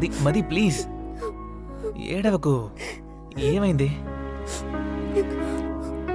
మది మది ప్లీజ్ ఏడవకు. ఏమైంది?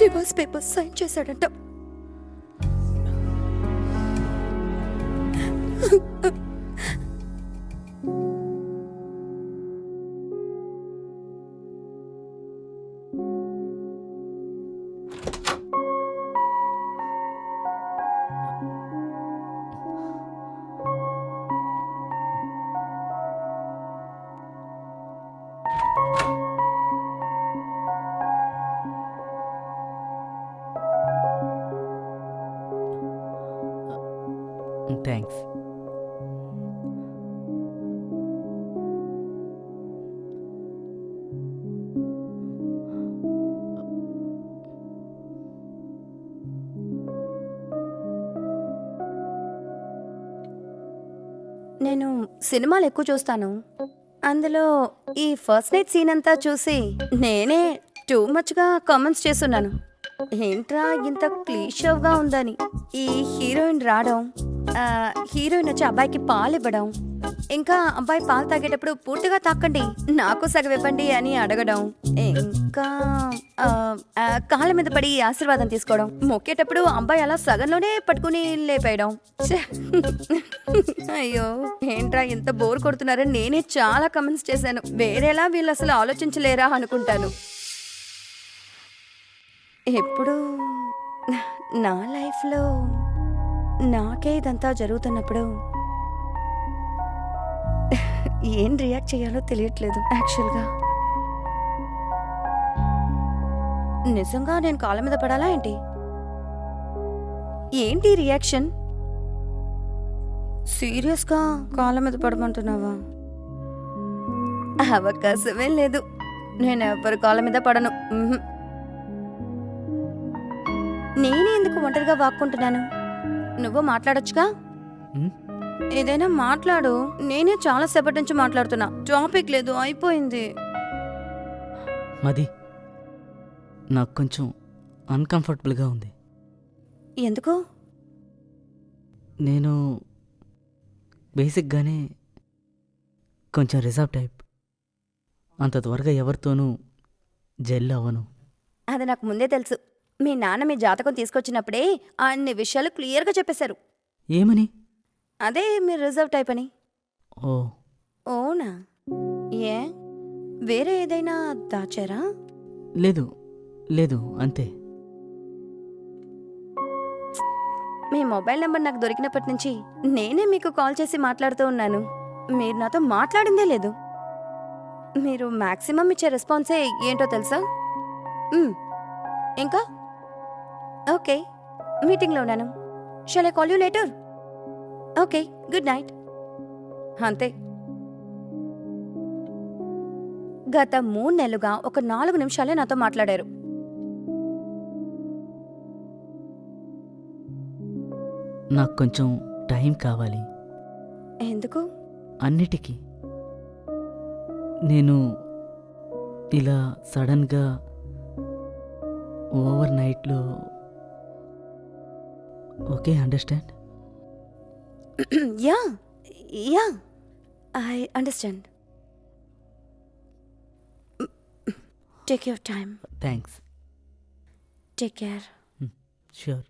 డివోర్స్ పేపర్స్ సైన్ చేశాడంట. థ్యాంక్స్. నేను సినిమాలు ఎక్కువ చూస్తాను. అందులో ఈ ఫస్ట్ నైట్ సీన్ అంతా చూసి నేనే టూ మచ్గా కామెంట్స్ చేస్తున్నాను. ఏంట్రా ఇంత క్లీషోగా ఉందని. ఈ హీరోయిన్ రావడం, హీరోయిన్ వచ్చి అబ్బాయికి పాలు ఇవ్వడం, ఇంకా అబ్బాయి పాలు తాగేటప్పుడు పూర్తిగా తాకండి నాకు సగం ఇవ్వండి అని అడగడం, ఇంకా కాళ్ళ మీద పడి ఆశీర్వాదం తీసుకోవడం, మొక్కేటప్పుడు అబ్బాయి అలా సగంలోనే పట్టుకుని లేపేయడం. ఛే! అయ్యో ఏంట్రా ఇంత బోర్ కొడుతున్నారని నేనే చాలా కమెంట్స్ చేశాను. వేరేలా వీళ్ళు అసలు ఆలోచించలేరా అనుకుంటాను. ఎప్పుడు నా లైఫ్లో నాకే ఇదంతా జరుగుతున్నప్పుడు ఏం రియాక్ట్ చేయాలో తెలియట్లేదు. యాక్చువల్గా నిజంగా నేను కాళ్ళ మీద పడాలా ఏంటి? ఏంటి రియాక్షన్? సీరియస్గా కాళ్ళ మీద పడమంటున్నావా? అవకాశమే లేదు. నేను ఎవరి కాళ్ళ మీద పడను. నేనే ఎందుకు ఒంటరిగా వాక్కుంటున్నాను? నువ్వు మాట్లాడొచ్చుగా. ఏదైనా మాట్లాడు. నేనే చాలా సేపటి నుంచి మాట్లాడుతున్నా. టాపిక్ లేదు, అయిపోయింది. మది, నాకు కొంచెం అన్కంఫర్టబుల్గా ఉంది. ఎందుకు? నేను బేసిక్గానే కొంచెం రిజర్వ్ టైప్. అంత త్వరగా ఎవరితోనూ జెల్ అవ్వను. అది నాకు ముందే తెలుసు. మీ నాన్న మీ జాతకం తీసుకొచ్చినప్పుడే అన్ని విషయాలు క్లియర్గా చెప్పేశారు. ఏమని? అదే మీరు రిజర్వ్ టైప్ అని. ఓ ఓనా? ఏ వేరే ఏదైనా దాచారా? లేదు లేదు, అంతే. మీ మొబైల్ నెంబర్ నాకు దొరికినప్పటి నుంచి నేనే మీకు కాల్ చేసి మాట్లాడుతూ ఉన్నాను. మీరు నాతో మాట్లాడిందే లేదు. మీరు మ్యాక్సిమం ఇచ్చే రెస్పాన్సే ఏంటో తెలుసా? ఇంకా ఓకే, మీటింగ్లో ఉన్నాను. Shall I call you later? Okay, good night. అంతే. గత 3 నెలలుగా ఒక 4 నిమిషాలే నాతో మాట్లాడారు. నాకు కొంచెం టైం కావాలి. ఎందుకు? అన్నిటికీ. నేను ఇలా సడన్గా ఓవర్ నైట్లో. Okay, understand? Yeah yeah, I understand. Take your time. Thanks. Take care. Sure.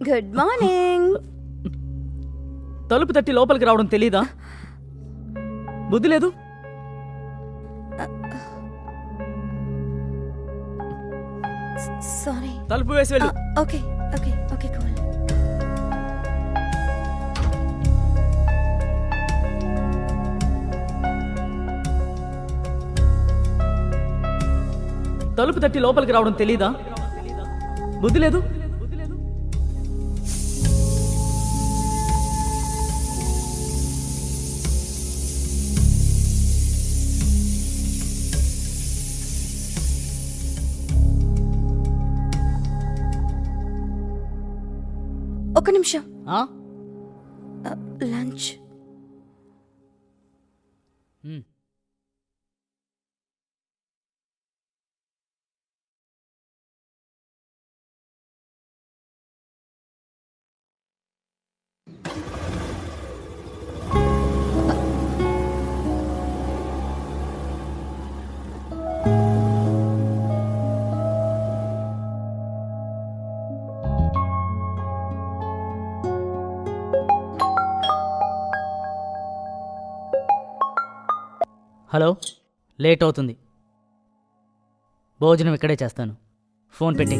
Good morning. తలుపు తట్టి లోపలికి రావడం తెలీదా? బుద్ధి లేదు? సారీ. తలుపు వేసి వెళ్ళు. Okay okay okay, cool. తలుపు తట్టి లోపలికి రావడం తెలీదా? బుద్ధి లేదు? ఒక నిమిషం. ఆ? లంచ్. మ్. హలో, లేట్ అవుతుంది. భోజనం ఇక్కడే చేస్తాను. ఫోన్ పెట్టి.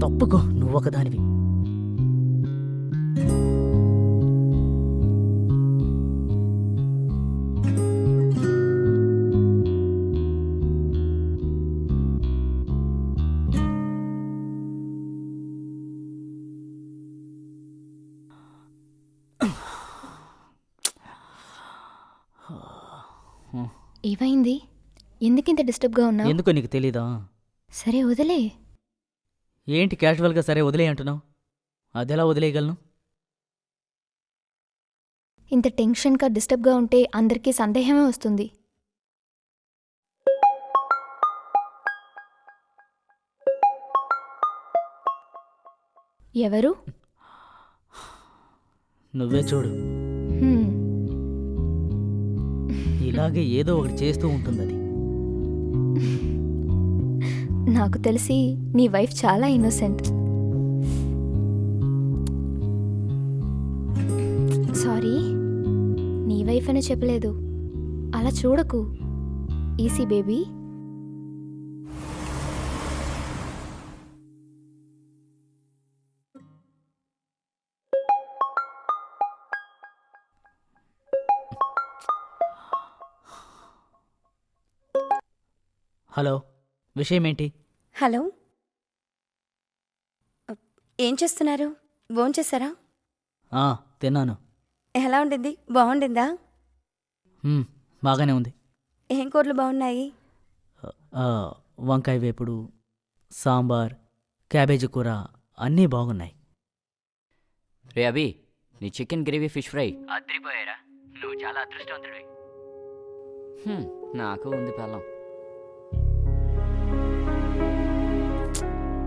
తప్పుకో, నువ్వొకదానివి. ఏమైంది? ఎందుకింత డిస్టర్బ్గా ఉన్నావు? ఎందుకో నీకు తెలీదా? సరే వదిలే. ఏంటి క్యాజువల్గా సరే వదిలే అంటున్నావు? అదెలా వదిలేయగలను? ఇంత టెన్షన్గా డిస్టర్బ్గా ఉంటే అందరికీ సందేహమే వస్తుంది. ఎవరు? నువ్వే చూడు. హ్మ్. ఇలాగే ఏదో ఒకటి చేస్తూ ఉంటుంది అది. నాకు తెలిసి నీ వైఫ్ చాలా ఇన్నోసెంట్. సారీ, నీ వైఫ్ అని చెప్పలేదు. అలా చూడకు. EC baby. హలో, విషయం ఏంటి? హలో, ఏం చేస్తున్నారు? భోంచేశారా? తిన్నాను. ఎలా ఉండింది? బాగుండిందా? బాగానే ఉంది. ఏం కూరలు బాగున్నాయి? వంకాయ వేపుడు, సాంబార్, క్యాబేజీ కూర అన్నీ బాగున్నాయి. రే అభి, నీ చికెన్ గ్రేవీ ఫిష్ ఫ్రై అదిరిపోయారా? నువ్వు చాలా అదృష్టవంతుడివి. నాకు ఉంది పెళ్ళం.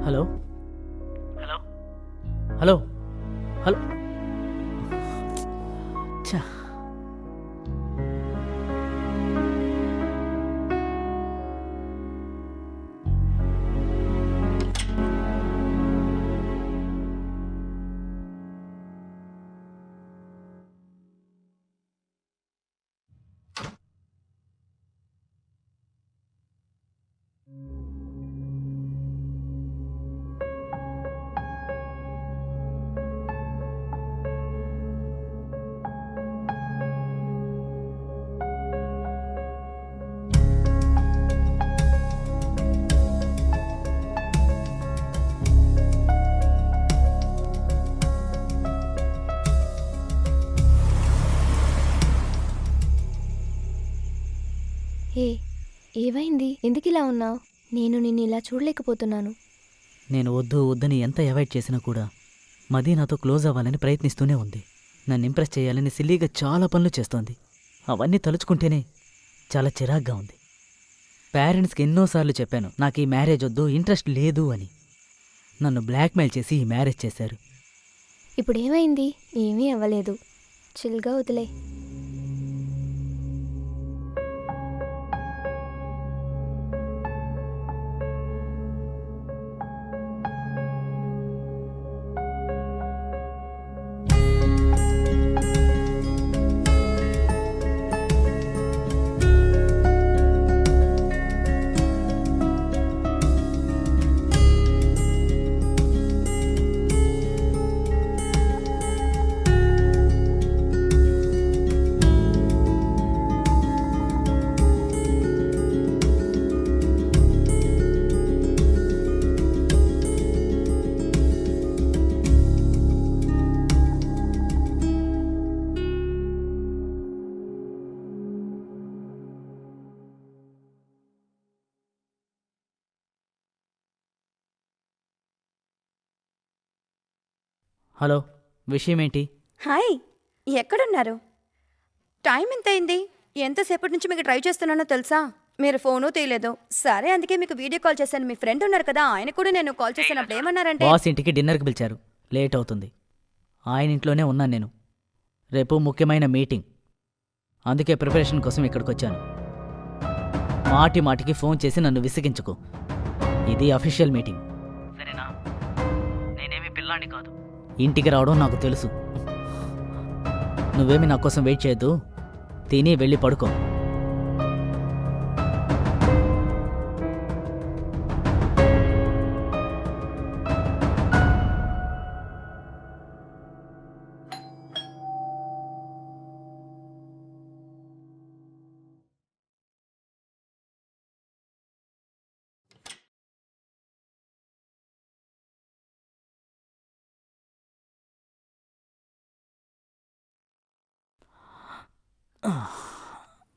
Hello hello hello hello. ఛా, ఏమైంది? ఎందుకు ఇలా ఉన్నావు? నేను నిన్ను ఇలా చూడలేకపోతున్నాను. నేను వద్దు వద్దని ఎంత అవాయిడ్ చేసినా కూడా మదీ నాతో క్లోజ్ అవ్వాలని ప్రయత్నిస్తూనే ఉంది. నన్ను ఇంప్రెస్ చేయాలని సిల్లీగా చాలా పనులు చేస్తోంది. అవన్నీ తలుచుకుంటేనే చాలా చిరాగ్గా ఉంది. పేరెంట్స్కి ఎన్నోసార్లు చెప్పాను నాకు ఈ మ్యారేజ్ వద్దు, ఇంట్రెస్ట్ లేదు అని. నన్ను బ్లాక్మెయిల్ చేసి ఈ మ్యారేజ్ చేశారు. ఇప్పుడు ఏమైంది? ఏమీ అవ్వలేదు. చిల్గా వదిలే. హలో, విషయం ఏంటి? హాయ్, ఎక్కడున్నారు? టైం ఎంత అయింది? ఎంతసేపటి నుంచి మీకు ట్రై చేస్తున్నానో తెలుసా? మీరు ఫోను తీయలేదు. సరే, అందుకే మీకు వీడియో కాల్ చేశాను. మీ ఫ్రెండ్ ఉన్నారు కదా, ఆయన కూడా నేను కాల్ చేసినప్పుడు ఏమన్నారంటే బాస్ ఇంటికి డిన్నర్కి పిలిచారు. లేట్ అవుతుంది. ఆయన ఇంట్లోనే ఉన్నాను నేను. రేపు ముఖ్యమైన మీటింగ్, అందుకే ప్రిపరేషన్ కోసం ఇక్కడికి వచ్చాను. మాటి మాటికి ఫోన్ చేసి నన్ను విసిగించుకో. ఇది అఫీషియల్ మీటింగ్, సరేనా? నేనేమి పిల్లాన్ని కాదు. ఇంటికి రావడం నాకు తెలుసు. నువ్వేమి నా కోసం వెయిట్ చేయొద్దు. తిని వెళ్ళి పడుకో.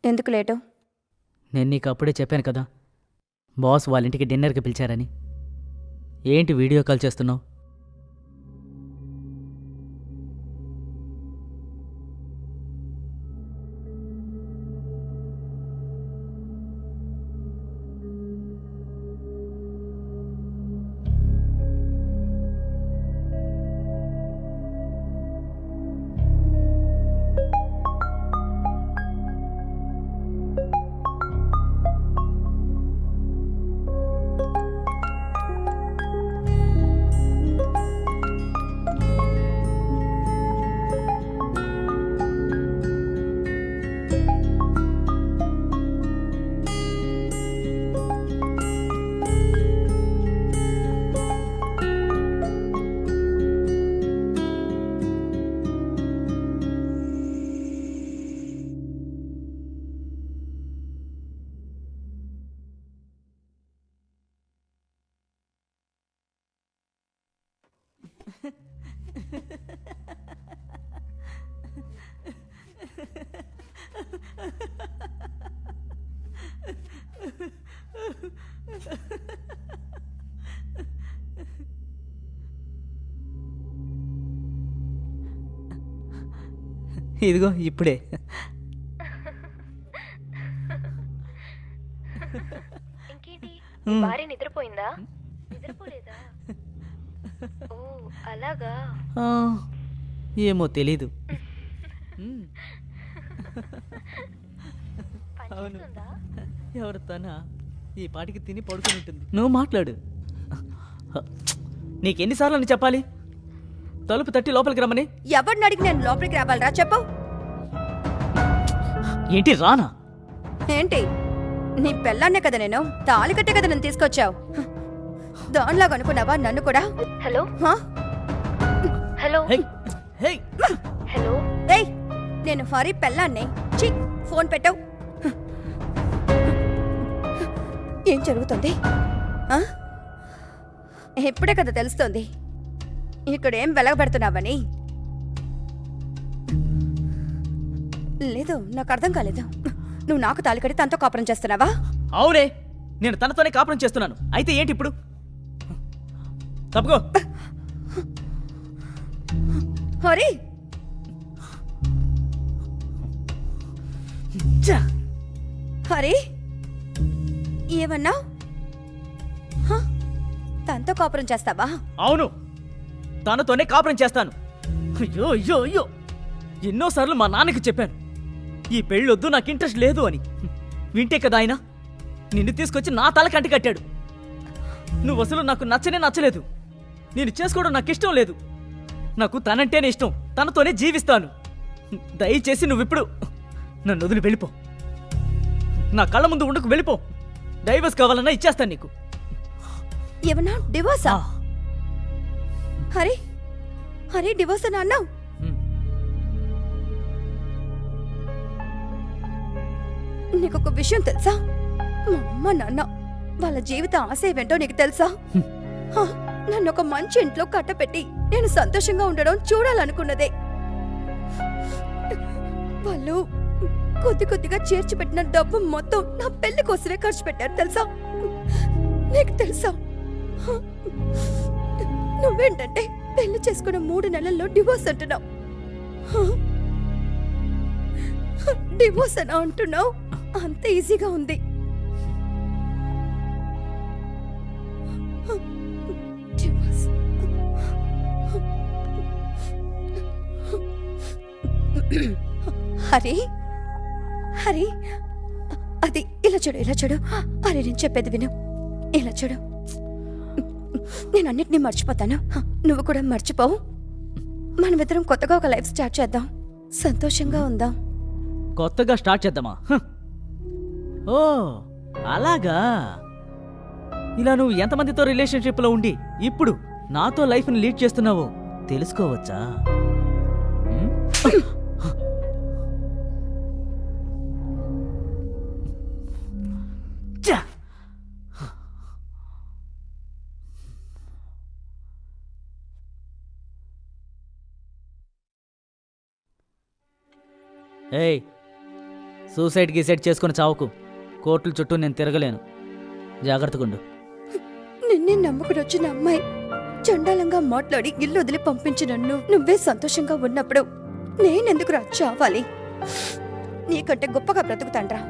ఎందుకు లేటు? నేను నీకు అప్పుడే చెప్పాను కదా, బాస్ వాళ్ళ ఇంటికి డిన్నర్కి పిలిచారని. ఏంటి వీడియో కాల్ చేస్తున్నావు? ఇదిగో ఇప్పుడే. ఇంకేంటి, భార్య నిద్రపోయిందా? నిద్రపోలేదా? ఓ అలాగా. ఆ, ఏమో తెలీదు. పనిచేస్తుందా? ఎవరు తన? ఈ పాటికి తిని పడుకుని ఉంటుంది. నువ్వు మాట్లాడు. నీకెన్నిసార్లు అని చెప్పాలి తలుపు తట్టి లోపలికి రమ్మని? ఎవరిని అడిగి నేను లోపలికి రావాలరా? చెప్పు. ఏంటి రానా? ఏంటి, నీ పెళ్ళాన్నే కదా నేను, తాళి కట్టే కదా నన్ను తీసుకొచ్చావు. దానిలాగా అనుకున్నావా నన్ను కూడా? హలో హా? హలో హే, హే. హలో. ఏయ్, నేను హరి పెళ్ళాన్నే. ఛీ, ఫోన్ పెట్టావు. ఏం జరుగుతుంది? ఆ? ఇప్పుడే కదా తెలుస్తోంది ఇక్కడేం వెలగబెడుతున్నావని. లేదు, నాకు అర్థం కాలేదు. నువ్వు నాకు తాళి కట్టి తనతో కాపురం చేస్తున్నావా? అవునే, నేను తనతోనే కాపురం చేస్తున్నాను. అయితే ఏంటి ఇప్పుడు? తప్పుకో. హరి, హరి, ఏమన్నావు? తనతో కాపురం చేస్తావా? అవును, తనతోనే కాపురం చేస్తాను. అయ్యో అయ్యో అయ్యో, ఎన్నోసార్లు మా నాన్నకి చెప్పాను ఈ పెళ్ళొద్దు, నాకు ఇంట్రెస్ట్ లేదు అని. వింటే కదా ఆయన నిన్ను తీసుకొచ్చి నా తల కంటి కట్టాడు. నువ్వు అసలు నాకు నచ్చనే నచ్చలేదు. నేను చేసుకోవడం నాకు ఇష్టం లేదు. నాకు తనంటేనే ఇష్టం, తనతోనే జీవిస్తాను. దయచేసి నువ్విప్పుడు నన్ను వదిలి వెళ్ళిపో. నా కళ్ళ ముందు ఉండకు, వెళ్ళిపో. డైవర్స్ కావాలన్నా ఇచ్చేస్తాను నీకు. ఏమన్నా డివోర్సా? హరి, హరి డివోర్స్ అని అన్నావు? నీకొక విషయం తెలుసా? మా అమ్మ నాన్న వాళ్ళ జీవిత ఆశ ఏంటో నీకు తెలుసా? నన్ను ఒక మంచి ఇంట్లో కట్టపెట్టి నేను సంతోషంగా ఉండడం చూడాలనుకున్నదే. వాళ్ళు కొద్ది కొద్దిగా చేర్చి పెట్టిన డబ్బు మొత్తం నా పెళ్లి కోసమే ఖర్చు పెట్టారు తెలుసా? నీకు తెలుసా? నువ్వేంటంటే పెళ్లి చేసుకున్న 3 నెలల్లో డివోర్స్ అంటున్నావు. డివోర్స్ అని అంటున్నావు. అంత ఈజీగా ఉంది. డివోర్స్. హరి హరి, అది ఇలా చూడు, ఇలా చూడు. హరి, నేను చెప్పేది విను. ఇలా చూడు, నేను అన్నిటినీ మర్చిపోతాను, నువ్వు కూడా మర్చిపోవు. మనమిద్దరం కొత్తగా ఒక లైఫ్ స్టార్ట్ చేద్దాం, సంతోషంగా ఉందాం. కొత్తగా స్టార్ట్ చేద్దామా? ఓ అలాగా. ఇలా నువ్వు ఎంతమందితో రిలేషన్షిప్లో ఉండి ఇప్పుడు నాతో లైఫ్ని లీడ్ చేస్తున్నావో తెలుసుకోవచ్చా? హ్మ్? చ్చ! ఏయ్, సూసైడ్ గీసైడ్ చేసుకుని చావుకు. కోర్టుల చుట్టూ నేను తిరగలేను. జాగ్రత్తగుండు. నిన్నే నమ్ముకుని వచ్చిన అమ్మాయి చండాలంగా మాట్లాడి ఇల్లు వదిలి పంపించిన నువ్వే సంతోషంగా ఉన్నప్పుడు నేనెందుకు చావాలి? నీకంటే గొప్పగా బ్రతుకుతాండ్రా.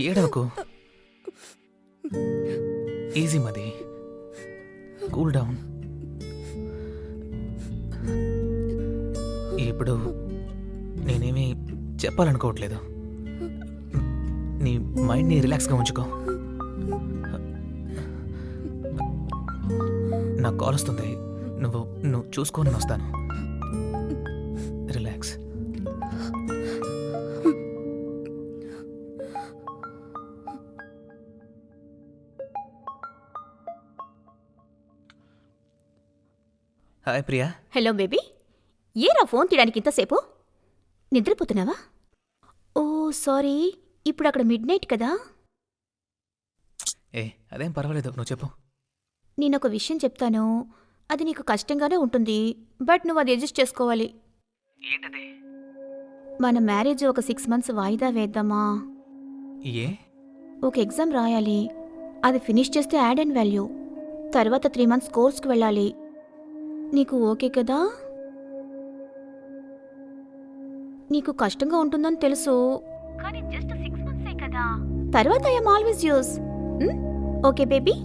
ఏడవకు. ఈజీ మది, కూల్ డౌన్. ఇప్పుడు నేనేమీ చెప్పాలనుకోవట్లేదు. నీ మైండ్ని రిలాక్స్గా ఉంచుకో. నాకు కాల్ వస్తుంది, నువ్వు చూసుకొని వస్తాను. Relax. Hi Priya. Hello baby, ఏరా ఫోన్ తీయడానికి ఇంతసేపు? నిద్రపోతున్నావా? ఓ సారీ, ఇప్పుడు అక్కడ మిడ్ నైట్ కదా. అదేం పర్వాలేదు, నువ్వు చెప్పు. నేనొక విషయం చెప్తాను, అది నీకు కష్టంగానే ఉంటుంది, బట్ నువ్వు అది అడ్జస్ట్ చేసుకోవాలి. ఏంటది? మన మ్యారేజ్ ఒక 6 months వాయిదా వేద్దామా? ఏ? ఒక ఎగ్జామ్ రాయాలి, అది ఫినిష్ చేస్తే యాడ్ అండ్ వాల్యూ, తర్వాత 3 months కోర్స్కి వెళ్ళాలి. నీకు ఓకే కదా? నీకు కష్టంగా ఉంటుందని తెలుసు, కానీ జస్ట్ 6 months కదా. తర్వాత I'm always use. Okay baby?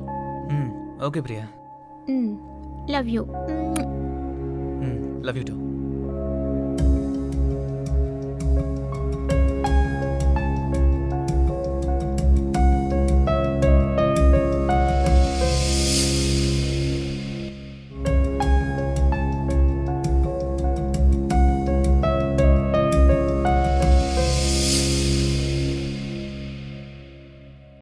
Okay Priya. Love you. Love you two.